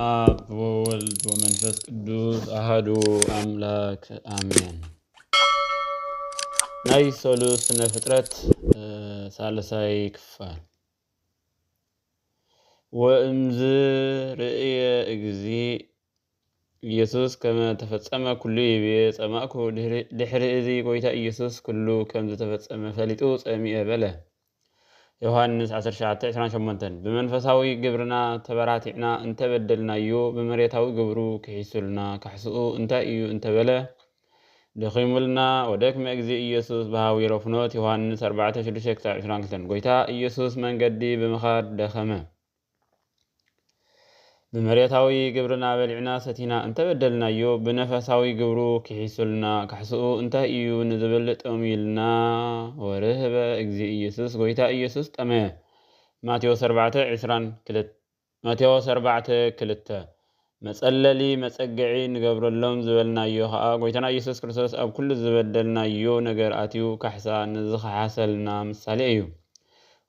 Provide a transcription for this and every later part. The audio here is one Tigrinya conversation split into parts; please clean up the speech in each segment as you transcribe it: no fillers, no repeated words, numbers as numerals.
አብ ወወልድ ወመንፈስ ቅዱስ አሐዱ አምላክ አሜን። ናይ ሶሉስ ስነ ፍጥረት ሳልሳይ ክፋል ወእምዝ ርእየ እግዚእ ኢየሱስ ከመ ተፈጸመ ኩሉ ይቤ ጸማእኩ ድሕሪ እዚ ጎይታ ኢየሱስ ኩሉ ከም ዝተፈጸመ ፈሊጡ ጸሚአ በለ። ዮሐንስ 19:28 በመንፈሳዊ ግብርና ተበራቲዕና እንተበደልናዮ በመሬታዊ ግብሩ ክሒሱልና ካሕስኡ እንታይ እዩ እንተበለ ደኺሙልና ወደክመ እግዚእ ኢየሱስ በሃዊ ረፍኖት ዮሐንስ 4:6-22 ጎይታ ኢየሱስ መንገዲ ብምኻድ ደኸመ። በመሬታዊ ግብርና በሊዕና ሰቲና እንተበደልናዮ በነፈሳዊ ግብሩ ክሒሱልና ካሕስኡ እንታይ እዩ ንዝብል ጠሚልና ወርህበ እግዚእ ኢየሱስ ጎይታ ኢየሱስ ጠመየ። ማቴዎስ 4:2 መጸለሊ መጸገዒ ንገብረሎም ዝበልናዮ ኸዓ ጎይታና ኢየሱስ ክርስቶስ ኣብ ኩሉ ዝበደልናዮ ነገር ኣትዩ ካሕሳ ንዝኸሓሰልና ምሳሌ እዩ።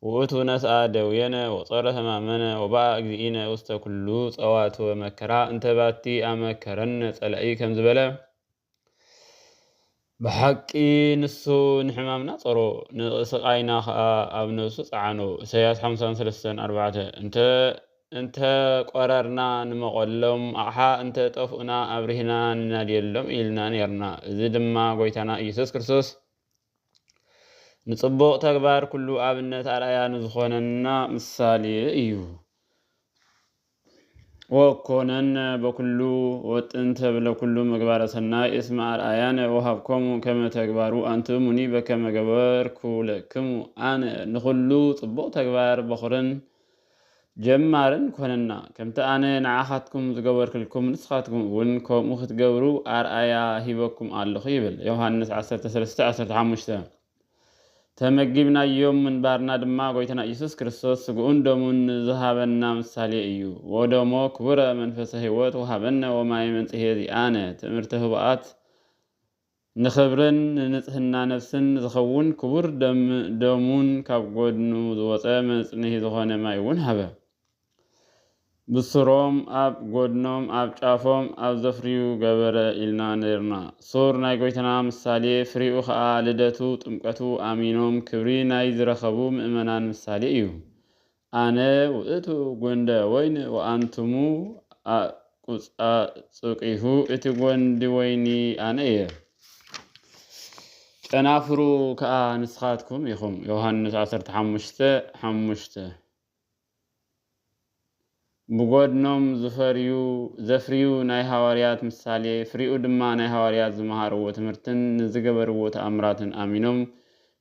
ውእቱ ነስአ ደዌነ ወጾረ ሕማመነ ወባአ እግዚእነ ውስተ ኩሉ ጸዋቱ ወመከራ እንተባቲ ኣመከረነ ጸላኢ ከም ዝበለ ብሓቂ ንሱ ንሕማምና ጸሮ ንስቃይና ኸዓ ኣብ ነብሱ ጸዓኖ። ኢሳይያስ 53:4 እንተ ቆረርና ንመቖሎም ኣቕሓ እንተ ጠፍኡና ኣብሪህና ንናድየሎም ኢልና ነርና። እዚ ድማ ጎይታና ኢየሱስ ክርስቶስ ንጽቡቕ ተግባር ኩሉ ኣብነት ኣርኣያ ንዝኾነና ምሳሌ እዩ። ወኮነነ በኩሉ ወጥንተ ብለኩሉ ምግባረ ሰናይ እስመ ኣርኣያነ ወሃብኮሙ ከመ ተግባሩ አንትሙኒ በከመ ገበርኩ ለክሙ ኣነ ንኹሉ ጽቡቕ ተግባር በኹርን ጀማርን ኮነና ከምቲ ኣነ ንዓኻትኩም ዝገበርክልኩም ንስኻትኩም እውን ከምኡ ክትገብሩ ኣርኣያ ሂበኩም ኣለኹ ይብል። ዮሐንስ 13:15 ተመጊብናዮም ምንባርና ድማ ጎይታና ኢየሱስ ክርስቶስ ስግኡን ደሙን ዝሃበና ምሳሌ እዩ። ወደሞ ክቡረ መንፈሰ ሕይወት ወሃበነ ወማይ መንጽሄ ዚኣነ ትምህርቲ ህቡኣት ንኽብርን ንንጽህና ነፍስን ዝኸውን ክቡር ደሙን ካብ ጎድኑ ዝወፀ መጽንሒ ዝኾነ ማይ እውን ሃበ። ብሱሮም ኣብ ጎድኖም ኣብ ጫፎም ኣብ ዘፍርዩ ገበረ ኢልና ነርና። ሱር ናይ ጎይታና ምሳሌ ፍሪኡ ኸዓ ልደቱ ጥምቀቱ ኣሚኖም ክብሪ ናይ ዝረኸቡ ምእመናን ምሳሌ እዩ። ኣነ ውእቱ ጐንደ ወይኒ ወአንትሙ ቁጻጽቂሁ እቲ ጐንዲ ወይኒ ኣነ እየ ጨናፍሩ ከዓ ንስኻትኩም ኢኹም። ዮሐንስ 15:5 ብጎድኖም ዘፍርዩ ናይ ሃዋርያት ምሳሌ ፍሪኡ ድማ ናይ ሃዋርያት ዝመሃርዎ ትምህርትን ንዝገበርዎ ተኣምራትን ኣሚኖም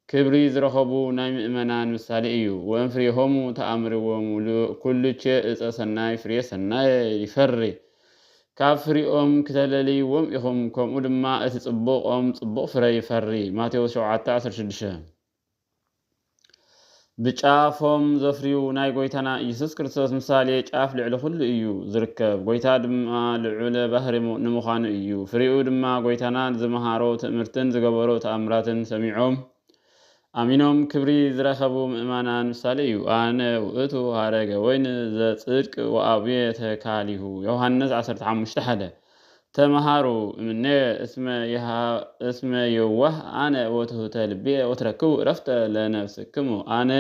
ክብሪ ዝረኸቡ ናይ ምእመናን ምሳሌ እዩ። ወእንፍሬሆሙ ተኣምርዎሙ ኩልቼ ዕፀ ሰናይ ፍሬ ሰናይ ይፈሪ ካብ ፍሪኦም ክተለልይዎም ኢኹም። ከምኡ ድማ እቲ ጽቡቕኦም ጽቡቕ ፍረ ይፈሪ። ማቴዎስ 7:16 ብጫፎም ዘፍርዩ ናይ ጎይታና ኢየሱስ ክርስቶስ ምሳሌ ጫፍ ልዕሊ ኩሉ እዩ ዝርከብ። ጎይታ ድማ ልዑለ ባህሪ ንምዃኑ እዩ። ፍሪኡ ድማ ጎይታና ዝመሃሮ ትምህርትን ዝገበሮ ተኣምራትን ሰሚዖም ኣሚኖም ክብሪ ዝረኸቡ ምእመናን ምሳሌ እዩ። ኣነ ውእቱ ሃረገ ወይኒ ዘጽድቅ ወአቡየ ተካሊሁ። ዮሐንስ 15:1 ተመሃሩ እምኔ እስመ የዋህ ኣነ ወትሑተ ልቤ ወትረክቡ ዕረፍተ ለነፍስክሙ። ኣነ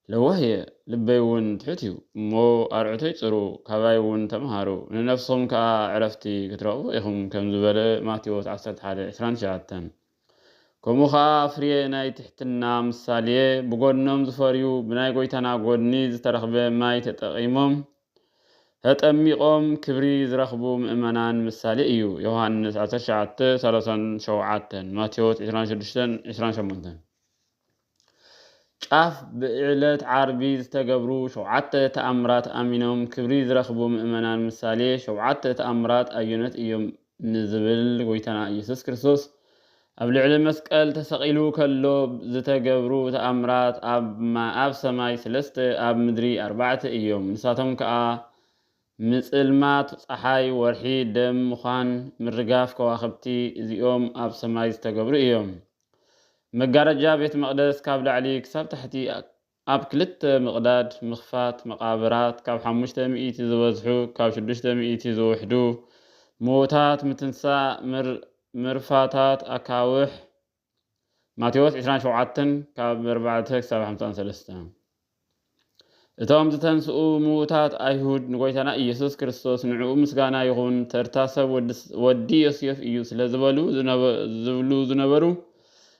ለዋህየ ልበይ እውን ትሑት እዩ እሞ ኣርዑተይ ጽሩ ካባይ እውን ተመሃሩ ንነፍሶም ከዓ ዕረፍቲ ክትረኽቡ ኢኹም ከም ዝበለ ማቴዎስ 11:29 ከምኡ ኸዓ ፍሬ ናይ ትሕትና ምሳሌ ብጎድኖም ዝፈርዩ ብናይ ጎይታና ጎድኒ ዝተረኽበ ማይ ተጠቒሞም ተጠሚቖም ክብሪ ዝረኽቡ ምእመናን ምሳሌ እዩ። ዮሐንስ 19:37 ማቴዎስ 26:28 ጫፍ ብዕለት ዓርቢ ዝተገብሩ 7 ተኣምራት ኣሚኖም ክብሪ ዝረኽቡ ምእመናን ምሳሌ 7 ተኣምራት ኣየኖት እዮም ንዝብል ጎይታና ኢየሱስ ክርስቶስ ኣብ ልዕሊ መስቀል ተሰቒሉ ከሎ ዝተገብሩ ተኣምራት ኣብ ሰማይ 3 ኣብ ምድሪ 4 እዮም። ንሳቶም ከዓ ምጽልማት ፀሓይ ወርሒ ደም ምዃን ምርጋፍ ከዋኽብቲ እዚኦም ኣብ ሰማይ ዝተገብሩ እዮም። መጋረጃ ቤት መቕደስ ካብ ላዕሊ ክሳብ ታሕቲ ኣብ ክልተ ምቕዳድ ምኽፋት መቓብራት ካብ 500 ዝበዝሑ ካብ 600 ዝውሕዱ ሞታት ምትንሳእ ምርፋታት ኣካውሕ ማቴዎስ 27 ካብ 4 ክሳብ 53 እቶም ዝተንስኡ ሙታት ኣይሁድ ንጎይታና ኢየሱስ ክርስቶስ ንዕኡ ምስጋና ይኹን ተርታ ሰብ ወዲ ዮሴፍ እዩ ስለ ዝብሉ ዝነበሩ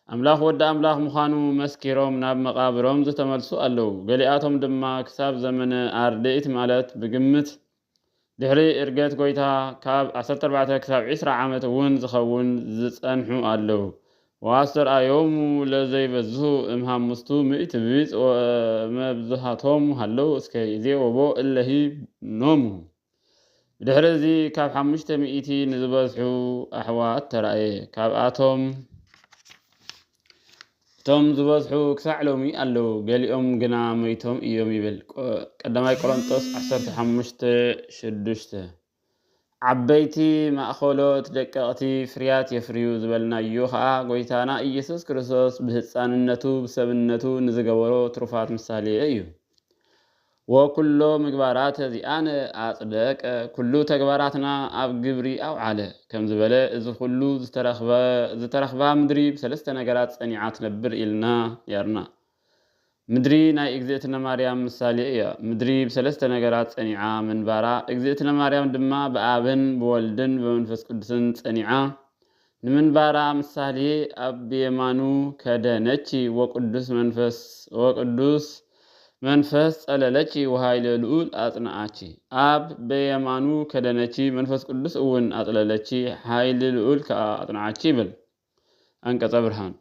ኣምላኽ ወዲ ኣምላኽ ምዃኑ መስኪሮም ናብ መቃብሮም ዝተመልሱ ኣለዉ። ገሊኣቶም ድማ ክሳብ ዘመነ ኣርድእት ማለት ብግምት ድሕሪ እርገት ጎይታ ካብ 14 ክሳብ 20 ዓመት እውን ዝኸውን ዝጸንሑ ኣለዉ። ወአስተርአዮሙ ለዘይበዝሑ እምሃሙስቱ ምእቲ ቢጽ ወመብዝሃቶም ሃለው እስከ ጊዜ ወቦ እለሂ ኖሙ ድሕሪ እዚ ካብ 500 ንዝበዝሑ ኣሕዋት ተራእየ። ካብኣቶም እቶም ዝበዝሑ ክሳዕ ሎሚ ኣለዉ፣ ገሊኦም ግና ሞይቶም እዮም ይብል ቀዳማይ ቆሮንጦስ 15:6 ዓበይቲ ማእኸሎት ደቀቕቲ ፍርያት የፍርዩ ዝበልናዮ ከዓ ጎይታና ኢየሱስ ክርስቶስ ብህፃንነቱ ብሰብነቱ ንዝገበሮ ትሩፋት ምሳሌ እዩ። ወኩሎ ምግባራት እዚኣነ ኣጽደቀ ኩሉ ተግባራትና ኣብ ግብሪ ኣውዓለ ከም ዝበለ እዚ ኩሉ ዝተረኽባ ምድሪ ብሰለስተ ነገራት ጸኒዓ ትነብር ኢልና ነርና። ምድሪ ናይ እግዝእትነ ማርያም ምሳሌ እያ። ምድሪ ብሰለስተ ነገራት ጸኒዓ መንባራ እግዝእትነ ማርያም ድማ ብኣብን ብወልድን በመንፈስ ቅዱስን ጸኒዓ ንምንባራ ምሳሌ ኣብ የማኑ ከደነች ወቅዱስ መንፈስ ጸለለች ወሃይለ ልዑል አጽናአች። ኣብ በየማኑ ከደነች መንፈስ ቅዱስ እውን አጽለለች ሃይል ልዑል አጽናአች ይብል አንቀጸ ብርሃን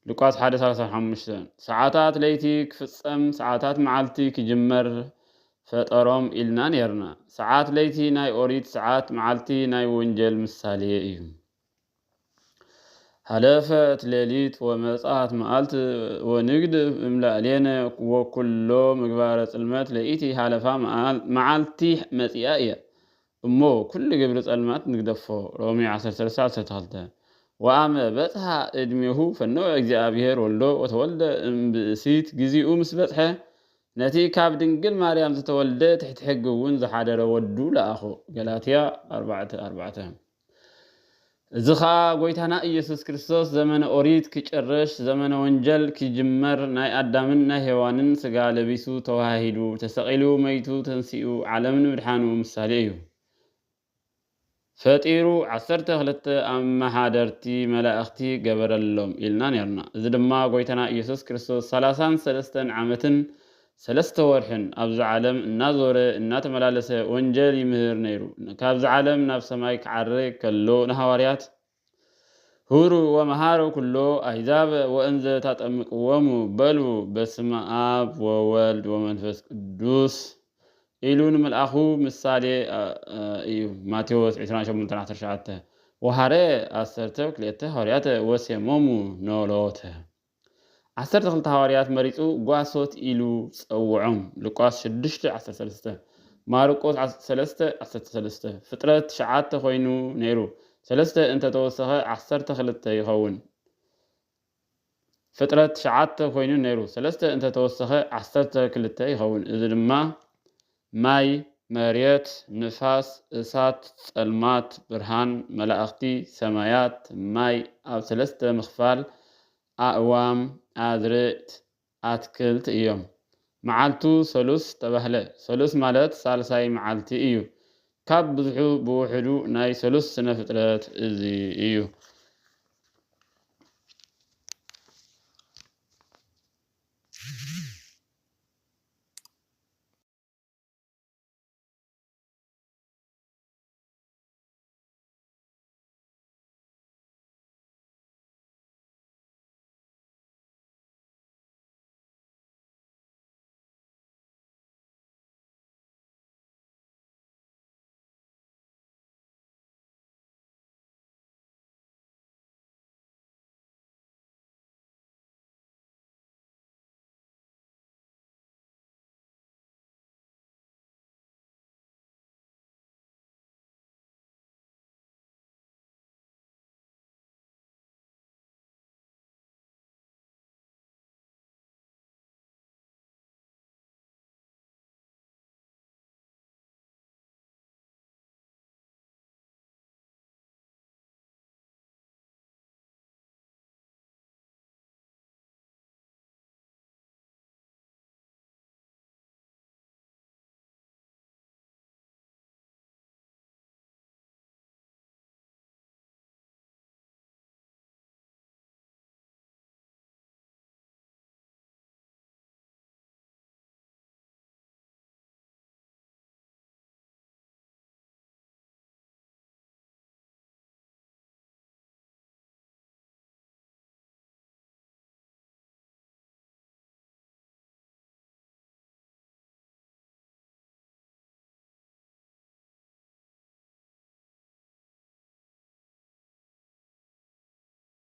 ሉቃስ 1:35 ሰዓታት ለይቲ ክፍጸም ሰዓታት መዓልቲ ክጅመር ፈጠሮም ኢልና ነርና። ሰዓት ለይቲ ናይ ኦሪት ሰዓት መዓልቲ ናይ ወንጀል ምሳሌ እዩ። ሃለፈት ሌሊት ወመጻት መዓልት ወንግድ እምላእሌነ ወኩሎ ምግባረ ጽልመት ለይቲ ሃለፋ መዓልቲ መጺኣ እያ እሞ ኩሉ ግብሪ ጸልማት ንግደፎ ሮሜ 13:12 ወአመ በጽሐ ዕድሜሁ ፈነወ እግዚአብሔር ወልዶ ወተወልደ እምብእሲት ጊዜኡ ምስ በጽሐ ነቲ ካብ ድንግል ማርያም ዝተወልደ ትሕቲ ሕጊ እውን ዝሓደረ ወዱ ለኣኹ ገላትያ 4:4 እዚ ኸኣ ጎይታና ኢየሱስ ክርስቶስ ዘመነ ኦሪት ክጨርሽ ዘመነ ወንጀል ክጅመር ናይ ኣዳምን ናይ ሔዋንን ስጋ ለቢሱ ተዋሂዱ ተሰቂሉ መይቱ ተንሲኡ ዓለምን ምድሓኑ ምሳሌ እዩ። ፈጢሩ 12 ኣመሓደርቲ መላእኽቲ ገበረሎም ኢልና ነርና። እዚ ድማ ጎይታና ኢየሱስ ክርስቶስ 33 ዓመትን 3 ወርሕን ኣብዚ ዓለም እናዞረ እናተመላለሰ ወንጀል ይምህር ነይሩ። ካብዚ ዓለም ናብ ሰማይ ክዓርግ ከሎ ንሃዋርያት ሁሩ ወመሃሩ ኩሎ ኣሕዛብ ወእንዘ ታጠምቅዎሙ በልቡ በስመ አብ ወወልድ ወመንፈስ ቅዱስ ኢሉ ንመልኣኹ ምሳሌ እዩ። ማቴዎስ 28:19 ወሃረ 12 ሃዋርያት ወሴሞሙ ኖሎተ 12 ሃዋርያት መሪጹ ጓሶት ኢሉ ጸውዖም ሉቃስ 6:13 ማርቆስ 3:13 ፍጥረት 9 ኮይኑ ነይሩ 3 እንተተወሰኸ 12 ይኸውን። ፍጥረት 9 ኮይኑ ነይሩ 3 እንተተወሰኸ 12 ይኸውን። እዚ ድማ ማይ መሬት ንፋስ እሳት ጸልማት ብርሃን መላእኽቲ ሰማያት ማይ ኣብ 3 ምኽፋል ኣእዋም ኣዝርእት ኣትክልት እዮም። መዓልቱ ሰሉስ ተባህለ። ሰሉስ ማለት ሳልሳይ መዓልቲ እዩ። ካብ ብዙሑ ብውሕዱ ናይ ሰሉስ ስነ ፍጥረት እዚ እዩ።